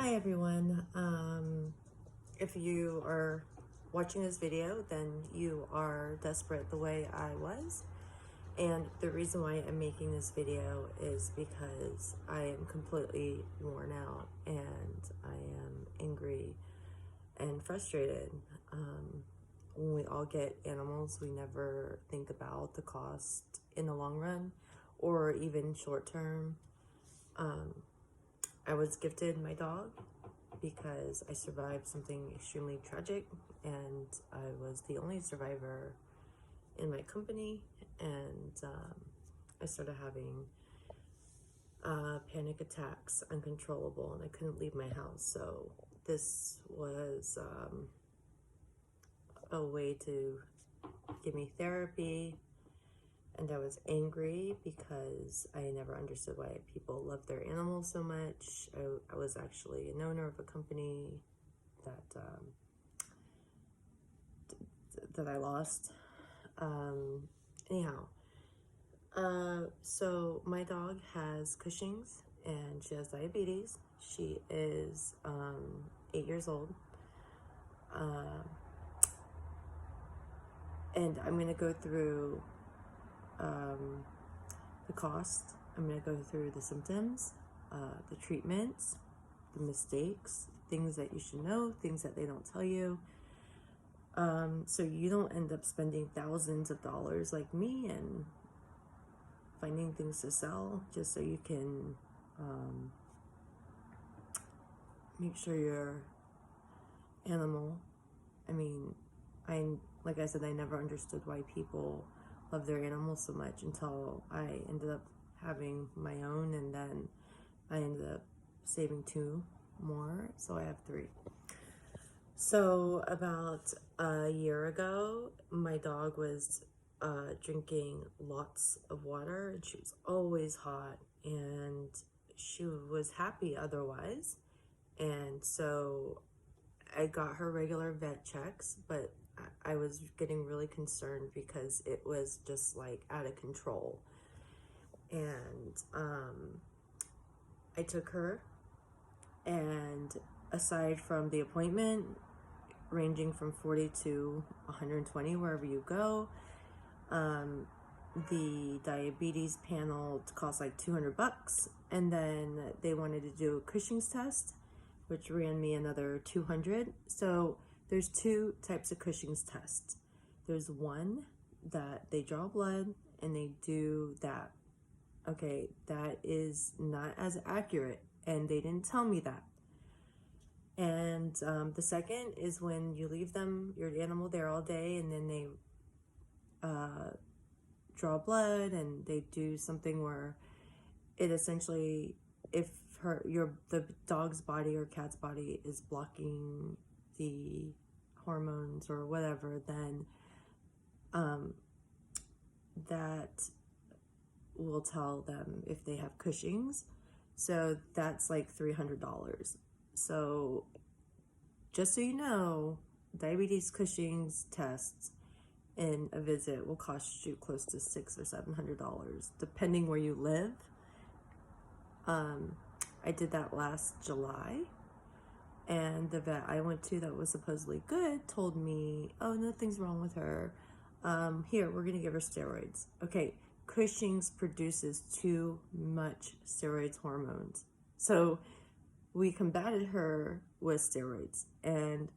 Hi everyone. If you are watching this video, then you are desperate the way I was. And the reason why I'm making this video is because I am completely worn out and I am angry and frustrated. When we all get animals, we never think about the cost in the long run or even short term. I was gifted my dog because I survived something extremely tragic, and I was the only survivor in my company, and I started having panic attacks, uncontrollable, and I couldn't leave my house. So this was a way to give me therapy. And I was angry because I never understood why people love their animals so much. I was actually an owner of a company that that I lost. Anyhow, so my dog has Cushing's and she has diabetes. She is 8 years old. And I'm going to go through the cost. I'm going to go through the symptoms, the treatments, the mistakes, things that you should know, things that they don't tell you. So you don't end up spending thousands of dollars like me and finding things to sell just so you can make sure your animal, like I said, I never understood why people love their animals so much until I ended up having my own, and then I ended up saving 2 more, so I have 3. So about a year ago, my dog was drinking lots of water, and she was always hot, and she was happy otherwise. And so I got her regular vet checks, but I was getting really concerned because it was just like out of control. And I took her, and aside from the appointment ranging from 40 to 120 wherever you go, the diabetes panel cost like $200, and then they wanted to do a Cushing's test, which ran me another $200. So there's 2 types of Cushing's tests. There's one that they draw blood and they do that. Okay, that is not as accurate, and they didn't tell me that. And the second is when you leave your animal there all day, and then they draw blood, and they do something where it essentially, if the dog's body or cat's body is blocking the hormones or whatever, then that will tell them if they have Cushing's. So that's like $300. So just so you know, diabetes Cushing's tests in a visit will cost you close to $600 or $700, depending where you live. I did that last July, and the vet I went to that was supposedly good told me, oh, nothing's wrong with her. Here, we're gonna give her steroids. Okay, Cushing's produces too much steroids hormones. So we combated her with steroids, and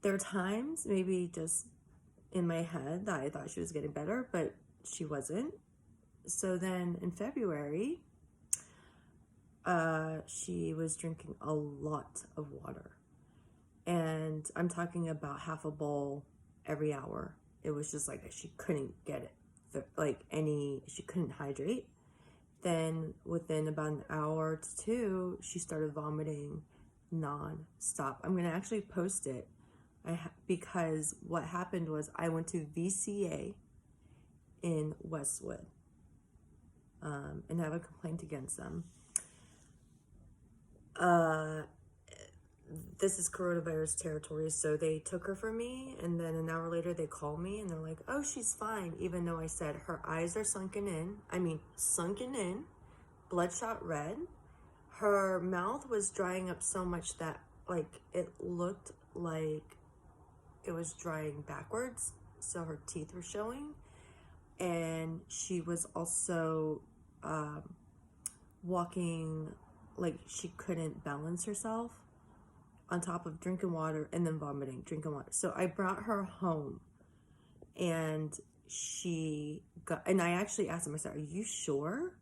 there are times, maybe just in my head, that I thought she was getting better, but she wasn't. So then in February, she was drinking a lot of water, and I'm talking about half a bowl every hour. It was just like she couldn't get it, she couldn't hydrate. Then within about an hour to 2, she started vomiting non-stop. I'm gonna actually post it because what happened was I went to VCA in Westwood and have a complaint against them. This is coronavirus territory, so they took her from me, and then an hour later they called me and they're like, oh, she's fine, even though I said her eyes are sunken in, bloodshot red, her mouth was drying up so much that like it looked like it was drying backwards, so her teeth were showing. And she was also walking like she couldn't balance herself, on top of drinking water and then vomiting, drinking water. So I brought her home, and I actually asked them, I said, are you sure?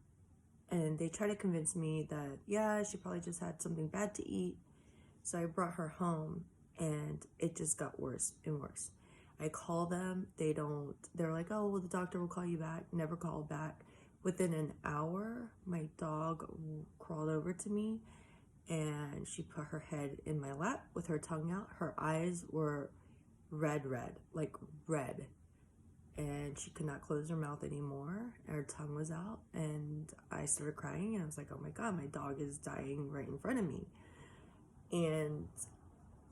And they tried to convince me that, yeah, she probably just had something bad to eat. So I brought her home, and it just got worse and worse. I call them, they're like, oh, well, the doctor will call you back. Never called back. Within an hour, my dog crawled over to me, and she put her head in my lap with her tongue out. Her eyes were red, like red. And she could not close her mouth anymore. Her tongue was out, and I started crying, and I was like, oh my God, my dog is dying right in front of me. And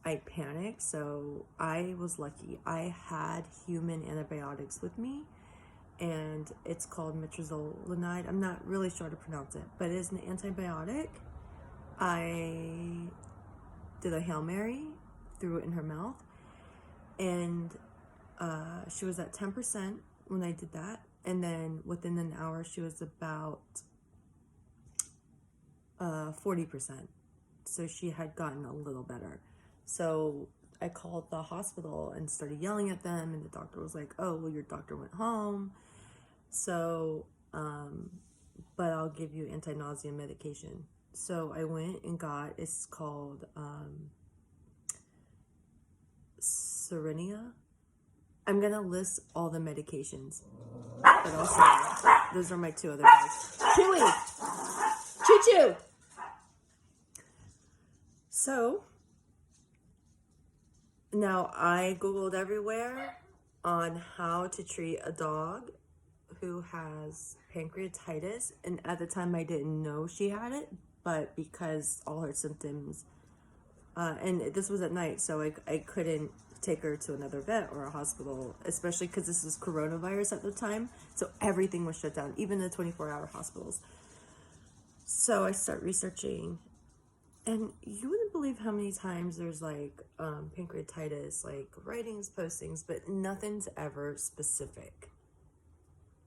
I panicked, so I was lucky. I had human antibiotics with me, and it's called mitrazolinide. I'm not really sure how to pronounce it, but it is an antibiotic. I did a Hail Mary, threw it in her mouth, and she was at 10% when I did that. And then within an hour, she was about 40%. So she had gotten a little better. So I called the hospital and started yelling at them, and the doctor was like, oh, well, your doctor went home. So, but I'll give you anti-nausea medication. So I went and got, it's called Cerenia. I'm going to list all the medications, but also those are my two other guys. Chewy! Choo-choo! So, now I Googled everywhere on how to treat a dog who has pancreatitis, and at the time I didn't know she had it, but because all her symptoms, and this was at night, so I couldn't take her to another vet or a hospital, especially because this was coronavirus at the time, so everything was shut down, even the 24-hour hospitals. So I start researching, and you wouldn't believe how many times there's like pancreatitis, like writings, postings, but nothing's ever specific.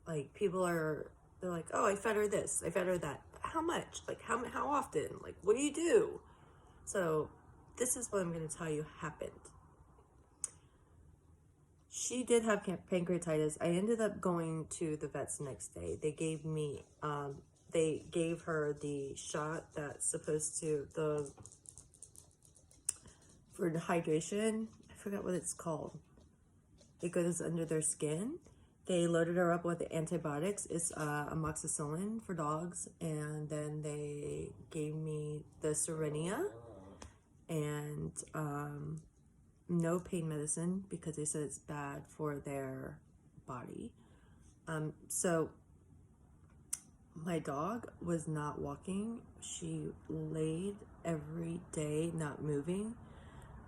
Like they're like, oh, I fed her this, I fed her that. How much? Like how often? Like what do you do? So this is what I'm going to tell you happened. She did have pancreatitis. I ended up going to the vets the next day. They gave me, they gave her the shot that's supposed to, for hydration, I forgot what it's called. It goes under their skin. They loaded her up with antibiotics. It's amoxicillin for dogs. And then they gave me the Cerenia and no pain medicine because they said it's bad for their body. So my dog was not walking. She laid every day, not moving.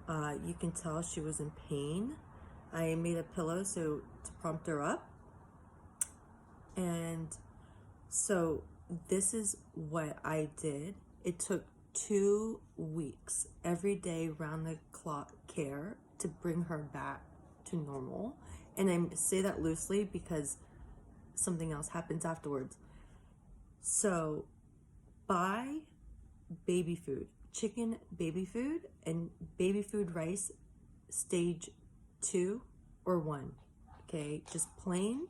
You can tell she was in pain. I made a pillow to prompt her up. And so this is what I did. It took 2 weeks, every day round the clock care to bring her back to normal. And I say that loosely because something else happens afterwards. So buy baby food, chicken baby food, and baby food rice stage 2 or 1. Okay, just plain.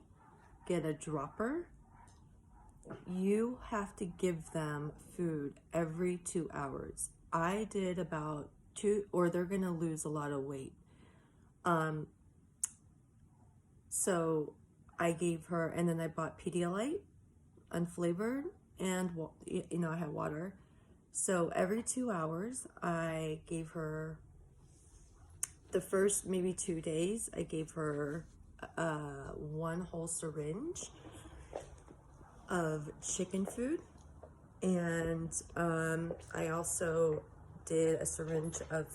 Get a dropper. You have to give them food every 2 hours. I did about 2, or they're gonna lose a lot of weight. So I gave her, and then I bought Pedialyte, unflavored, and I had water. So every 2 hours, I gave her, the first maybe 2 days, I gave her 1 whole syringe of chicken food, and I also did a syringe of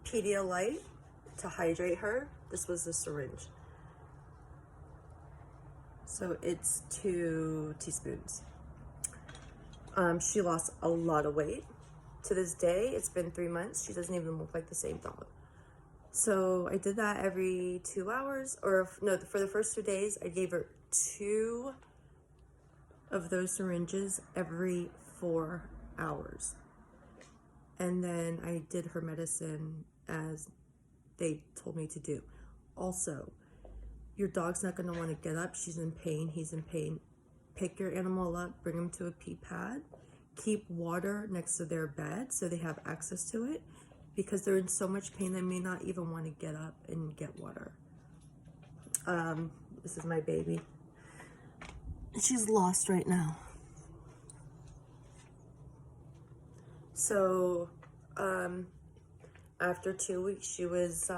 Pedialyte to hydrate her. This was the syringe. So it's 2 teaspoons. She lost a lot of weight. To this day, it's been 3 months. She doesn't even look like the same dog. So I did that every 2 hours, or no, for the first 2 days, I gave her 2 of those syringes every 4 hours. And then I did her medicine as they told me to do. Also, your dog's not going to want to get up. She's in pain. He's in pain. Pick your animal up, bring them to a pee pad. Keep water next to their bed so they have access to it, because they're in so much pain they may not even want to get up and get water. This is my baby. She's lost right now. So after 2 weeks, she was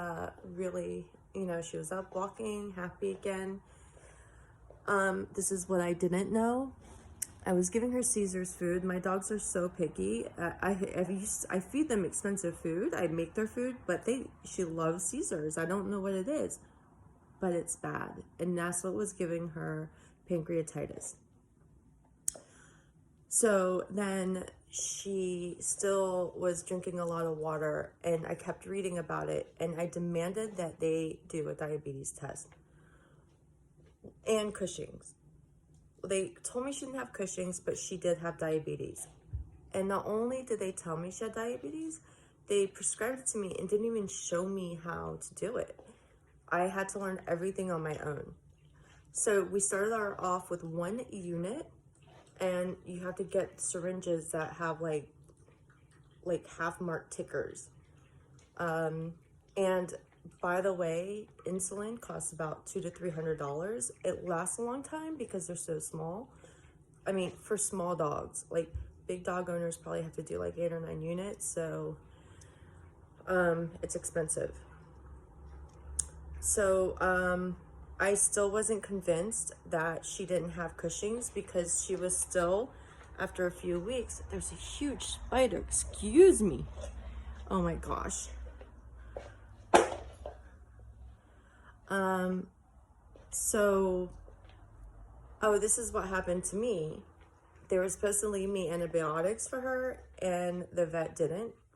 really, she was up walking, happy again. This is what I didn't know. I was giving her Caesar's food. My dogs are so picky. I feed them expensive food. I make their food, but she loves Caesar's. I don't know what it is, but it's bad. And that's what was giving her pancreatitis. So then she still was drinking a lot of water, and I kept reading about it, and I demanded that they do a diabetes test and Cushing's. They told me she didn't have Cushing's, but she did have diabetes. And not only did they tell me she had diabetes, they prescribed it to me and didn't even show me how to do it. I had to learn everything on my own. So we started off with 1 unit, and you have to get syringes that have like half mark tickers. And by the way, insulin costs about $200 to $300. It lasts a long time because they're so small. I mean, for small dogs, like big dog owners probably have to do like 8 or 9 units. So it's expensive. So I still wasn't convinced that she didn't have Cushing's, because she was still, after a few weeks, there's a huge spider, excuse me. Oh my gosh. This is what happened to me. They were supposed to leave me antibiotics for her, and the vet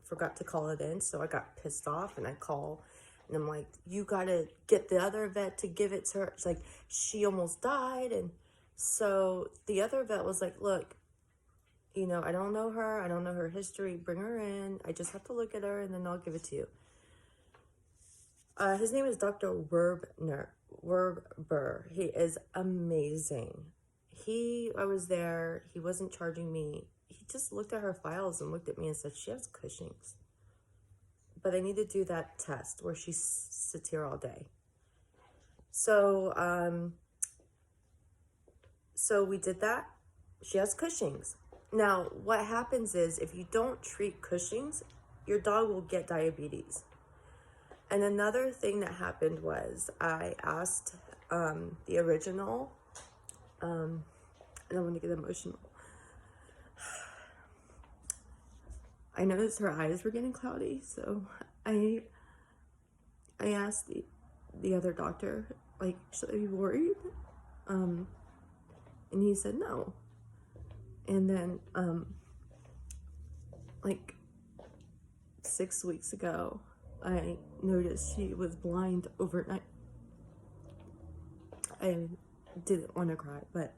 forgot to call it in. So I got pissed off, and I call, and I'm like, you gotta get the other vet to give it to her. It's like, she almost died. And so the other vet was like, look, I don't know her. I don't know her history. Bring her in. I just have to look at her, and then I'll give it to you. His name is Dr. Werber. He is amazing. I was there. He wasn't charging me. He just looked at her files and looked at me and said, she has Cushing's. But I need to do that test where she sits here all day. So, so we did that. She has Cushing's. Now, what happens is, if you don't treat Cushing's, your dog will get diabetes. And another thing that happened was, I asked the original, and I want to get emotional. I noticed her eyes were getting cloudy, so I asked the other doctor, like, should I be worried? And he said no. And then, like 6 weeks ago, I noticed she was blind overnight. I didn't want to cry, but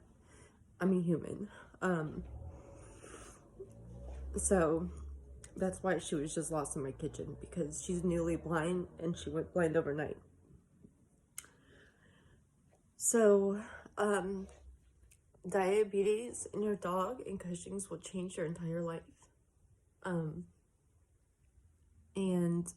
I'm a human. So that's why she was just lost in my kitchen, because she's newly blind and she went blind overnight. So, diabetes in your dog and Cushing's will change your entire life. And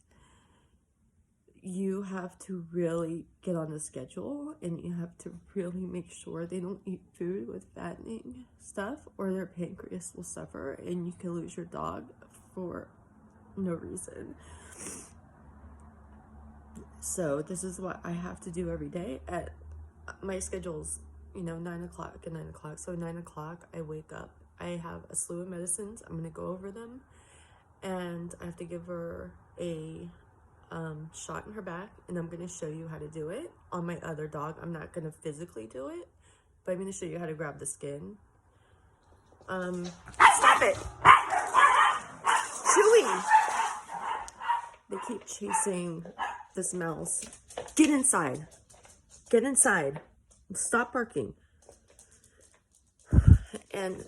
you have to really get on the schedule, and you have to really make sure they don't eat food with fattening stuff, or their pancreas will suffer and you can lose your dog for no reason. So this is what I have to do every day. At my schedule's 9 o'clock and 9 o'clock. So 9 o'clock I wake up. I have a slew of medicines. I'm gonna go over them, and I have to give her a shot in her back, and I'm going to show you how to do it on my other dog. I'm not going to physically do it, but I'm going to show you how to grab the skin. Stop it. Chewy. They keep chasing this mouse. Get inside. Get inside. Stop barking. And,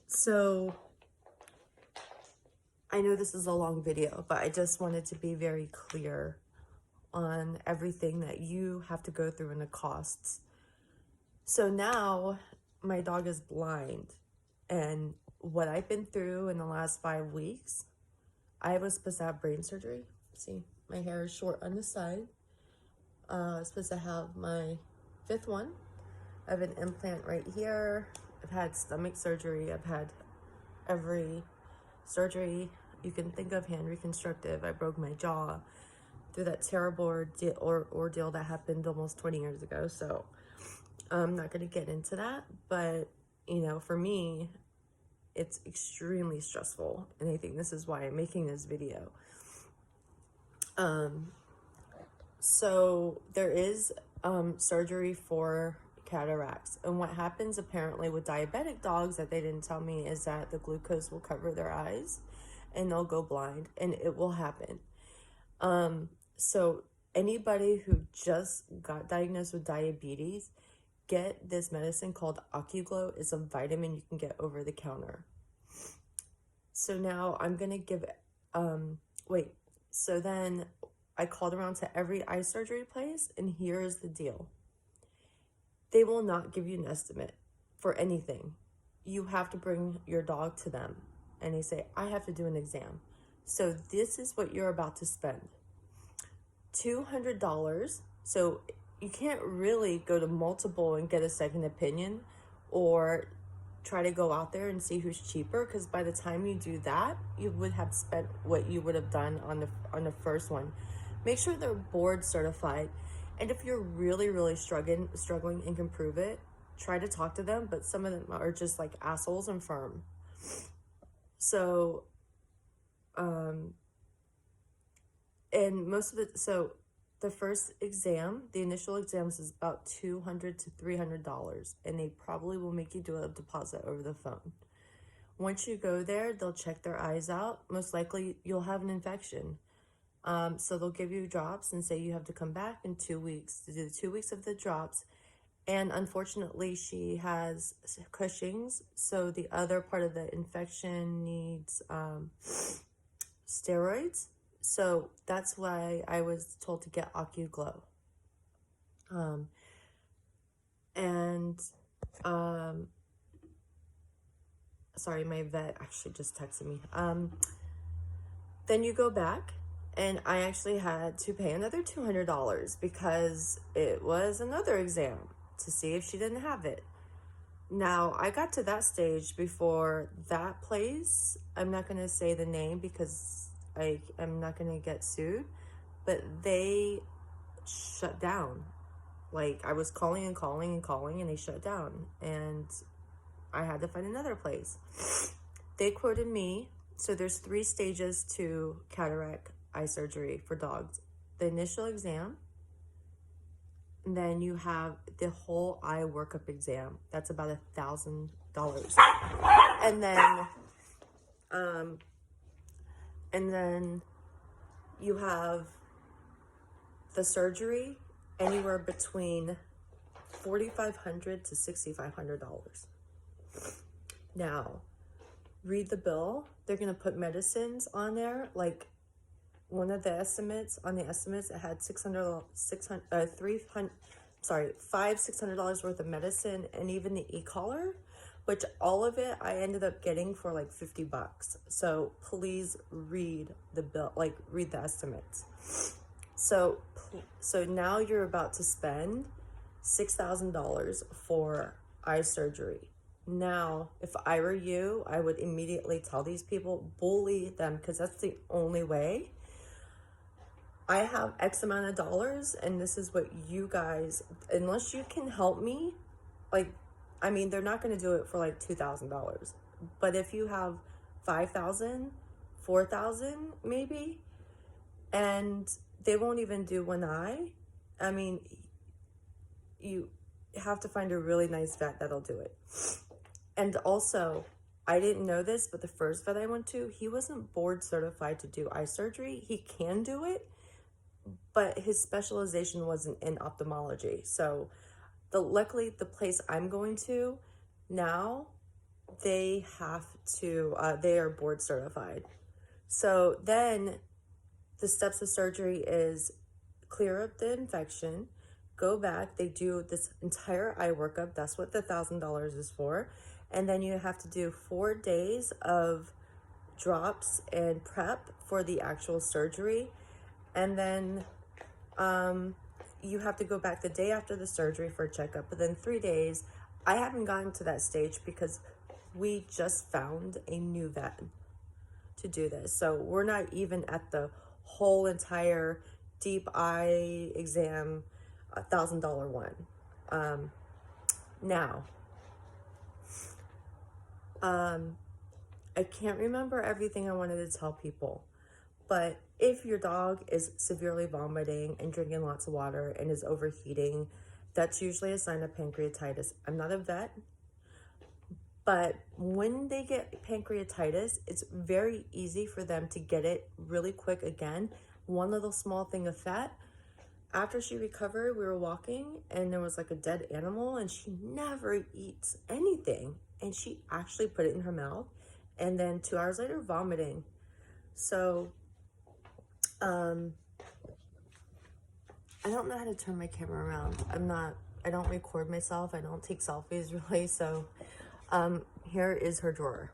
so I know this is a long video, but I just wanted to be very clear on everything that you have to go through and the costs. So now my dog is blind, and what I've been through in the last 5 weeks, I was supposed to have brain surgery. See, my hair is short on the side. I was supposed to have my 5th one. I have an implant right here. I've had stomach surgery. I've had every surgery you can think of, hand reconstructive. I broke my jaw through that terrible ordeal that happened almost 20 years ago. So I'm not going to get into that. But, you know, for me, it's extremely stressful. And I think this is why I'm making this video. So there is surgery for cataracts. And what happens apparently with diabetic dogs that they didn't tell me is that the glucose will cover their eyes and they'll go blind, and it will happen. So anybody who just got diagnosed with diabetes, get this medicine called Ocuglo. It's a vitamin you can get over the counter. So now I'm going to give, so then I called around to every eye surgery place, and here's the deal. They will not give you an estimate for anything. You have to bring your dog to them, and they say, I have to do an exam. So this is what you're about to spend. $200. So you can't really go to multiple and get a second opinion, or try to go out there and see who's cheaper, because by the time you do that, you would have spent what you would have done on the first one. Make sure they're board certified, and if you're really struggling and can prove it, try to talk to them. But some of them are just like assholes and firm. So and most of it, so the first exam, the initial exams, is about $200 to $300, and they probably will make you do a deposit over the phone. Once you go there, they'll check their eyes out. Most likely you'll have an infection. So they'll give you drops and say you have to come back in 2 weeks to do 2 weeks of the drops. And unfortunately, she has Cushing's, so the other part of the infection needs steroids. So that's why I was told to get Ocuglo. Sorry, my vet actually just texted me. Then you go back, and I actually had to pay another $200 because it was another exam to see if she didn't have it. Now, I got to that stage before that place. I'm not going to say the name because I'm not going to get sued, but they shut down. Like, I was calling and they shut down, and I had to find another place. They quoted me. So there's 3 stages to cataract eye surgery for dogs. The initial exam, and then you have the whole eye workup exam. That's about $1,000. And then you have the surgery, anywhere between $4,500 to $6,500. Now, read the bill. They're going to put medicines on there. Like, one of the estimates, it had $600 worth of medicine, and even the e-collar, which all of it I ended up getting for like $50. So please read the bill, like read the estimates. So now you're about to spend $6,000 for eye surgery. Now, if I were you, I would immediately tell these people, bully them, because that's the only way. I have X amount of dollars, and this is what you guys, unless you can help me, like, I mean, they're not going to do it for like $2,000. But if you have $5,000, $4,000 maybe, and they won't even do one eye, I mean, have to find a really nice vet that'll do it. And also, I didn't know this, but the first vet I went to, he wasn't board certified to do eye surgery. He can do it, but his specialization wasn't in ophthalmology. So luckily the place I'm going to now, they have to, they are board certified. So then the steps of surgery is clear up the infection, go back, they do this entire eye workup. That's what the $1,000 is for. And then you have to do 4 days of drops and prep for the actual surgery. And then you have to go back the day after the surgery for a checkup. But then 3 days, I haven't gotten to that stage because we just found a new vet to do this. So we're not even at the whole entire deep eye exam $1,000 one. Now, I can't remember everything I wanted to tell people, but if your dog is severely vomiting and drinking lots of water and is overheating, that's usually a sign of pancreatitis. I'm not a vet, but when they get pancreatitis, it's very easy for them to get it really quick again. One little small thing of fat. After she recovered, we were walking and there was like a dead animal and she never eats anything. And she actually put it in her mouth and then 2 hours later vomiting. So, I don't know how to turn my camera around. I don't record myself. I don't take selfies really. So, here is her drawer.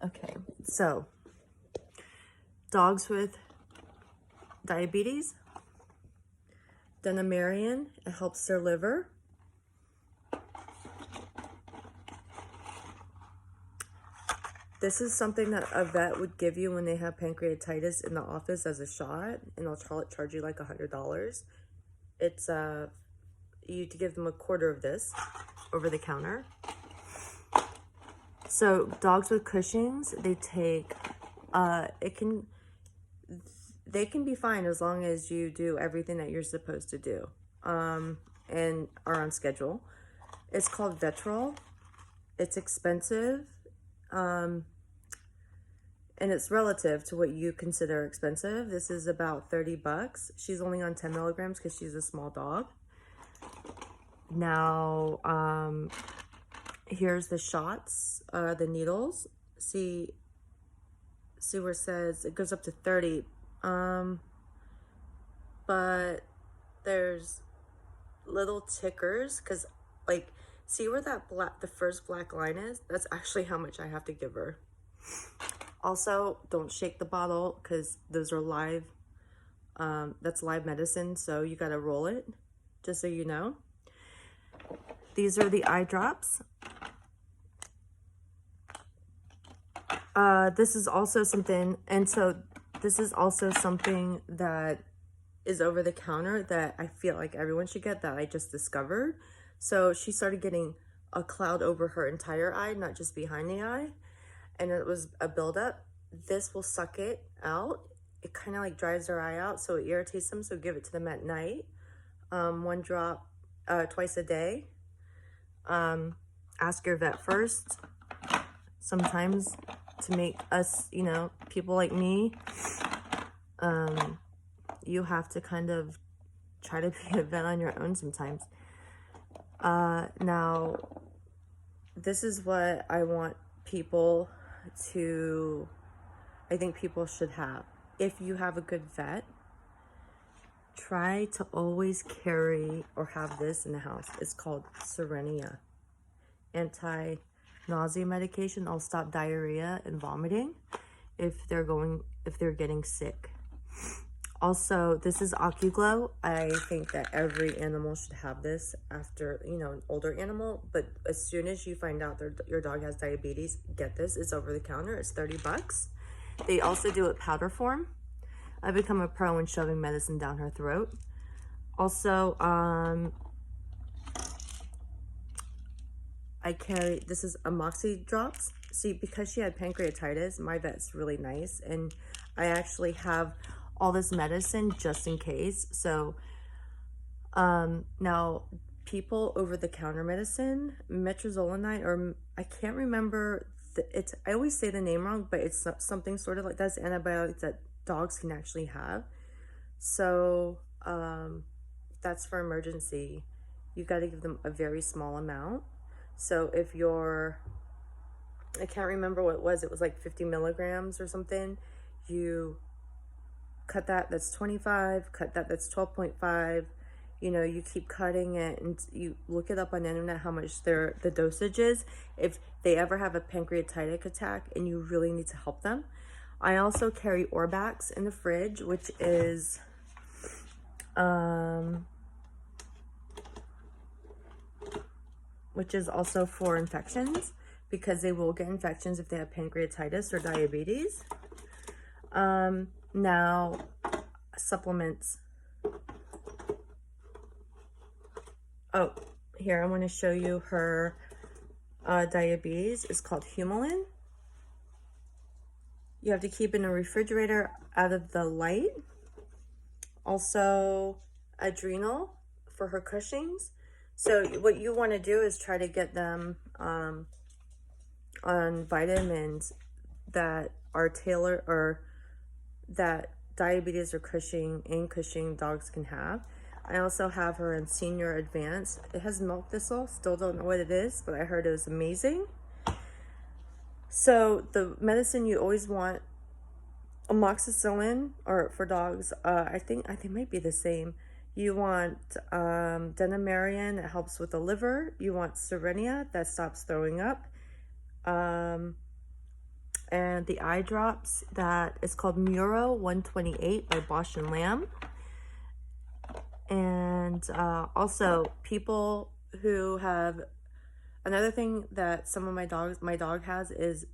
Okay, so dogs with diabetes, Denamarin, it helps their liver. This is something that a vet would give you when they have pancreatitis in the office as a shot, and they'll charge you like $100. It's you to give them a quarter of this over the counter. So dogs with Cushing's, they take, they can be fine as long as you do everything that you're supposed to do, and are on schedule. It's called Vetoryl. It's expensive, and it's relative to what you consider expensive. This is about $30. She's only on 10 milligrams because she's a small dog. Now, here's the shots, the needles. See where it says it goes up to 30. But there's little tickers because, like, see where that the first black line is? That's actually how much I have to give her. Also, don't shake the bottle because those are live. That's live medicine, so you gotta roll it, just so you know. These are the eye drops. This is also something, and so this is also something that is over the counter that I feel like everyone should get, that I just discovered. So she started getting a cloud over her entire eye, not just behind the eye, and it was a buildup. This will suck it out. It kind of like dries their eye out, so it irritates them, so give it to them at night. 1 drop twice a day. Ask your vet first. Sometimes to make us, you know, people like me, you have to kind of try to be a vet on your own sometimes. Now, this is what I want people to, I think people should have. If you have a good vet, try to always carry or have this in the house. It's called Cerenia. Anti-nausea medication. I'll stop diarrhea and vomiting if they're getting sick. Also, this is Ocuglo. I think that every animal should have this after, you know, an older animal. But as soon as you find out your dog has diabetes, get this. It's over the counter. It's $30. They also do it powder form. I've become a pro in shoving medicine down her throat. Also, I carry, this is Amoxidrops. See, because she had pancreatitis, my vet's really nice. And I actually have all this medicine just in case. So now people over-the-counter medicine, metrozolinite, or I can't remember, it's, I always say the name wrong, but it's something sort of like, that's antibiotics that dogs can actually have. So that's for emergency. You got to give them a very small amount. So if you're, I can't remember what it was like 50 milligrams or something, you cut that, that's 25, cut that, that's 12.5. You know, you keep cutting it, and you look it up on the internet how much the dosage is if they ever have a pancreatitic attack and you really need to help them. I also carry Orbax in the fridge, which is also for infections, because they will get infections if they have pancreatitis or diabetes. Now, supplements. Oh, here, I want to show you her diabetes. It's called Humulin. You have to keep in a refrigerator out of the light. Also, Adrenal for her Cushings. So what you want to do is try to get them on vitamins that are tailored, or that diabetes or Cushing dogs can have. I also have her in Senior Advanced. It has milk thistle. Still don't know what it is, but I heard it was amazing. So the medicine you always want, amoxicillin, or for dogs, I think they might be the same. You want Denamarin, that helps with the liver. You want Cerenia, that stops throwing up. And the eye drops, that is called Muro 128 by Bausch and Lamb. And also people who have, another thing that some of my dog has is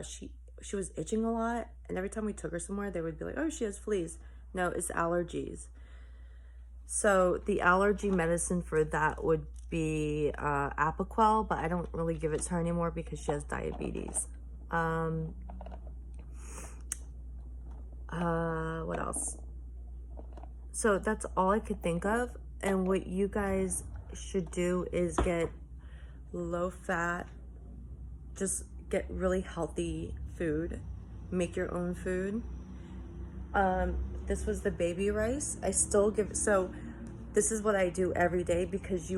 she was itching a lot, and every time we took her somewhere they would be like, oh, she has fleas. No, it's allergies. So the allergy medicine for that would be Apoquel, but I don't really give it to her anymore because she has diabetes. What else? So that's all I could think of. And what you guys should do is get low fat, just get really healthy food, make your own food. This was the baby rice. I still give, so this is what I do every day, because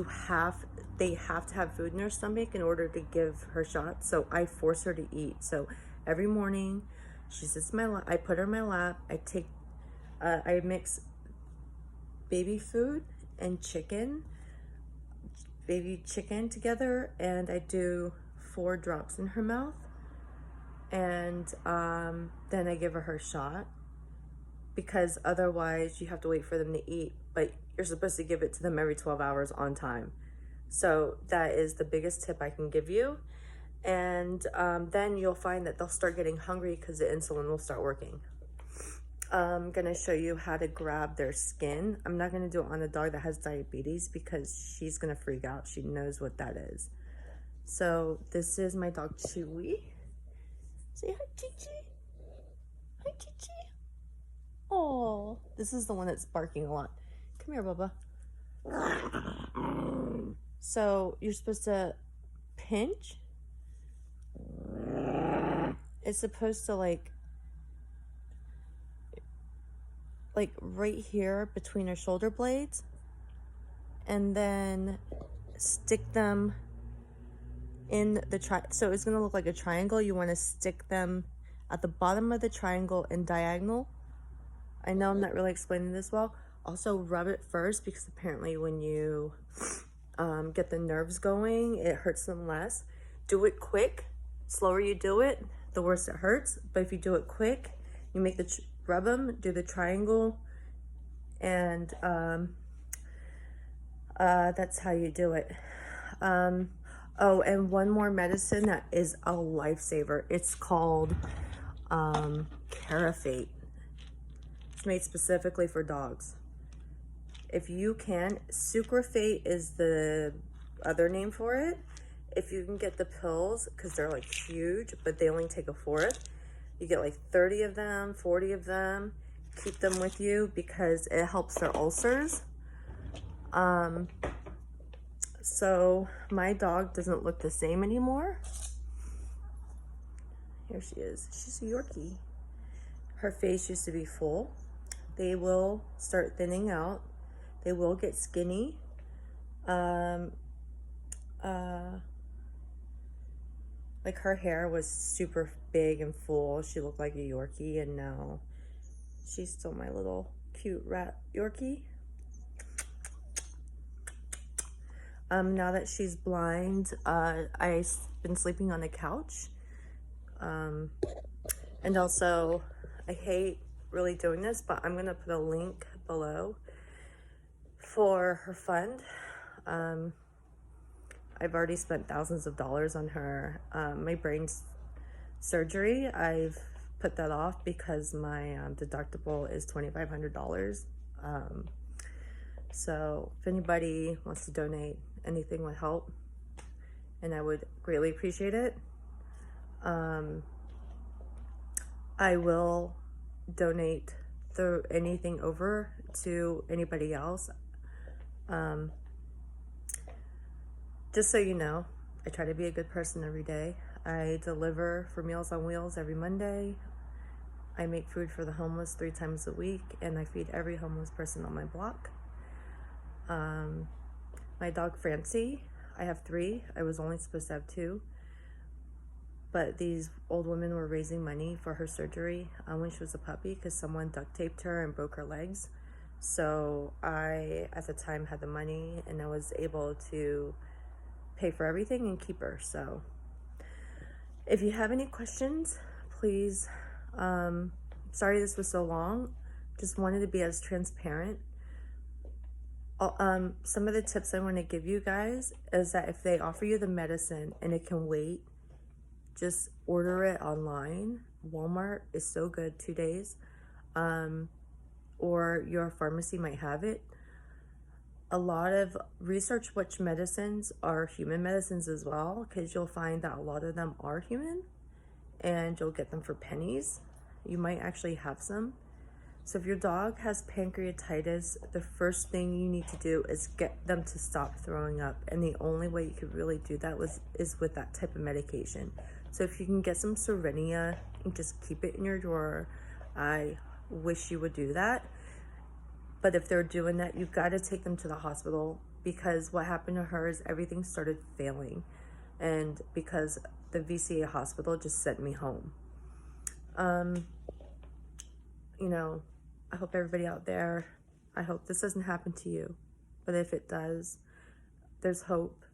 they have to have food in their stomach in order to give her shots. So I force her to eat. So every morning she sits in my lap, I put her in my lap, I mix baby food and baby chicken together, and I do 4 drops in her mouth, and then I give her shot, because otherwise you have to wait for them to eat, but you're supposed to give it to them every 12 hours on time. So that is the biggest tip I can give you. And then you'll find that they'll start getting hungry because the insulin will start working. I'm gonna show you how to grab their skin. I'm not gonna do it on a dog that has diabetes because she's gonna freak out. She knows what that is. So this is my dog Chewy. Say hi, Chi-Chi. Hi, Chi-Chi. Oh, this is the one that's barking a lot. Come here, Bubba. So you're supposed to pinch. It's supposed to like right here between her shoulder blades, and then stick them in the so it's going to look like a triangle. You want to stick them at the bottom of the triangle in diagonal. I know I'm not really explaining this well. Also rub it first, because apparently when you get the nerves going, it hurts them less. Do it quick. Slower you do it, the worse it hurts. But if you do it quick, you make the rub them, do the triangle, and that's how you do it. Oh, and one more medicine that is a lifesaver. It's called Carafate. It's made specifically for dogs. If you can, Sucrafate is the other name for it. If you can get the pills, because they're like huge, but they only take a 1/4. You get like 30 of them, 40 of them. Keep them with you because it helps their ulcers. So my dog doesn't look the same anymore. Here she is. She's a Yorkie. Her face used to be full. They will start thinning out. They will get skinny. Like her hair was super big and full. She looked like a Yorkie, and now she's still my little cute rat Yorkie. Now that she's blind, I've been sleeping on the couch. And also, I hate really doing this, but I'm gonna put a link below for her fund. I've already spent thousands of dollars on her. My brain's surgery, I've put that off because my deductible is $2,500. So if anybody wants to donate, anything would help, and I would greatly appreciate it. I will donate anything over to anybody else. Just so you know, I try to be a good person every day. I deliver for Meals on Wheels every Monday. I make food for the homeless 3 times a week, and I feed every homeless person on my block. My dog Francie, I have 3. I was only supposed to have 2. But these old women were raising money for her surgery when she was a puppy because someone duct taped her and broke her legs. So I, at the time, had the money and I was able to pay for everything and keep her. So if you have any questions, please, sorry this was so long. Just wanted to be as transparent. Some of the tips I want to give you guys is that if they offer you the medicine and it can wait, just order it online. Walmart is so good, 2 days. Or your pharmacy might have it. A lot of research which medicines are human medicines as well, because you'll find that a lot of them are human and you'll get them for pennies. You might actually have some. So if your dog has pancreatitis, the first thing you need to do is get them to stop throwing up. And the only way you could really do that is with that type of medication. So if you can get some Cerenia and just keep it in your drawer, I wish you would do that. But if they're doing that, you've got to take them to the hospital, because what happened to her is everything started failing. And because the VCA hospital just sent me home. You know, I hope everybody out there, I hope this doesn't happen to you. But if it does, there's hope.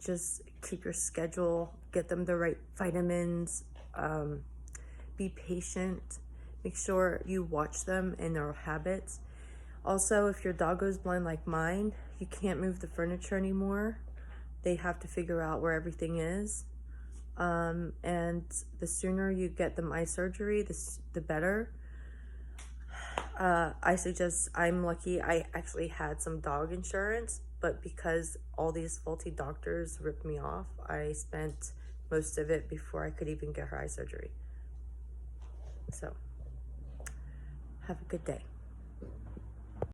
Just keep your schedule, get them the right vitamins, be patient, make sure you watch them and their habits. Also, if your dog goes blind like mine, you can't move the furniture anymore. They have to figure out where everything is. And the sooner you get them eye surgery, the better. I suggest, I'm lucky, I actually had some dog insurance, but because all these faulty doctors ripped me off, I spent most of it before I could even get her eye surgery. So, have a good day.